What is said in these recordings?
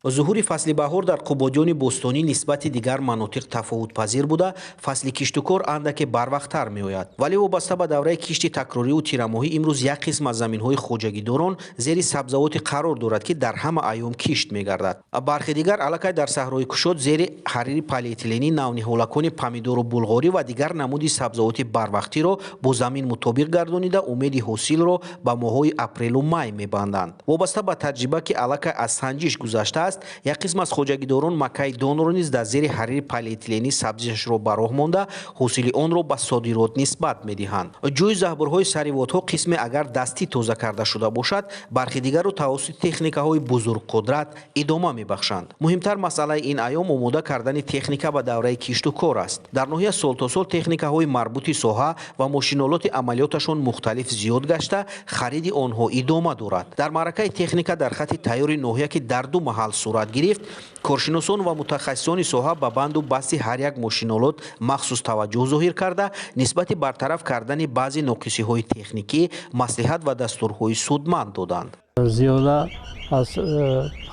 ظهور فصل بهار در قبادیان بوستانی نسبت دیگر مناطق تفاوت پذیر بوده. فصل کشت و کار اندک بروقت‌تر میآید، ولی وابسته به دوره کشت تکراری و تیرماهی امروز یک قسم از زمین‌های خواجگیداران زیر سبزوات قرار دارد که در همه ایام کشت می‌گردد. برخی دیگر علاقه در صحرای کشاد زیر حریر پلی‌اتیلنی نونهالکان پمیدور و بلغاری و دیگر نمودی سبزوات بروقتی را با زمین مطابق گردانیده امید حاصل را به ماه‌های اپریل و می می‌بندند. وابسته به تجربه که علاقه از سنجش گذشته است، یک قسم از خواجگیداران مکای دان را نیز در زیر حریر پلی‌اتیلنی سبزیش را براه مانده حاصل آن را به صادرات نسبت می‌دهند. جوی زهبرهای سریوات‌ها قسم اگر دستی تازه کرده شده باشد، برخی دیگر را توسط تکنیک‌های بزرگ قدرت ادامه می‌بخشند. مهمتر مسئله این ایام آماده کردن تکنیک به دوره کشت و کار است. در ناحیه سال تا سال تکنیک‌های مربوط ساحه و ماشین‌آلات عملیاتشان مختلف زیاد گشته، خرید آنها ادامه دارد. در معرکه تکنیک در خط تیار ناحیه که در دو محل صورت گرفت، کارشناسان و متخصصان ساحه به بند و بست هر یک ماشین‌آلات مخصوص توجه ظاهر کرده نسبت برطرف کردن بعضی ناقصی‌های تکنیکی مصلحت و دستورهای سودمند دادند. زیاده از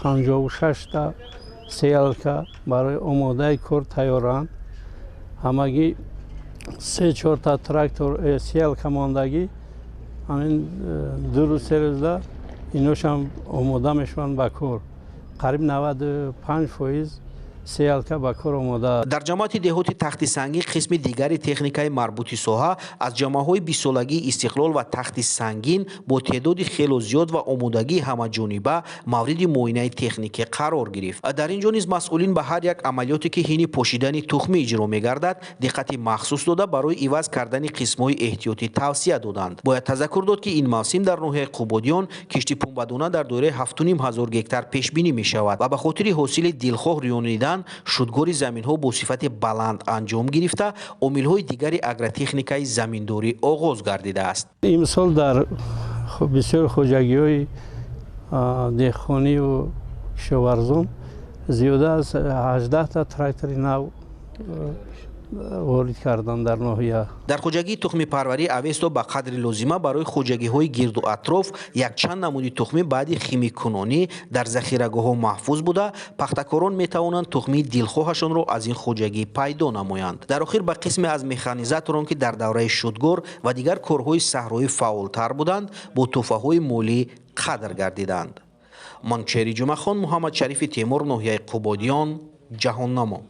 56 تا سیالکا برای آماده کار تیارند. همگی 3-4 تا تراکتور سیالکا ماندگی همین دو روز سه روزه اینوش هم آماده میشوند به کار. قریب 95% سیالکا به کار آماده. در جماعت دهات تخت سنگی قسم دیگری تکنیکای مربوط ساحه از جامعه‌های 20 سالگی استقلال و تخت سنگین با تعداد خیلی زیاد و آمادگی همه جانبه مورد معاینه تکنیکی قرار گرفت. در اینجا نیز مسئولین به هر یک عملیاتی که حین پوشیدن تخم اجرا می‌گردد دقت مخصوص داده برای عوض کردن قسم‌های احتیاطی توصیه دادند. باید تذکر داد که این موسم در ناحیه قبادیان کشت پنبه‌دانه در دوره 7,500 هکتار پیش بینی می‌شود و به خاطر حاصل دلخواه ریانیدن شدگاری زمین‌ها با صفت بلند انجام گرفته، عامل‌های دیگری اگرتکنیکای زمینداری آغاز گردیده است. امسال در بسیار خواجگی‌های دهقانی و کشاورزان زیاده از 18 تا تراکتور نو وارد کردن در ناحیه. در خواجگی تخم پروری اوستا به قدر لازمه برای خواجگی‌های گرد و اطراف یک چند نمودی تخم بعد خیمی کنونی در ذخیره‌گاه‌ها محفوظ بوده، پختکاران می‌توانند تخم دلخواهشان را از این خواجگی پیدا نمایند. در آخر به قسم از مکانیزاتوران که در دوره شدگار و دیگر کارهای صحرایی فعال‌تر بودند با تحفه‌های مالی قدر گردیدند. منچری جمعه خان، محمد شریف تیمور، ناحیه قبادیان، جهان‌نما.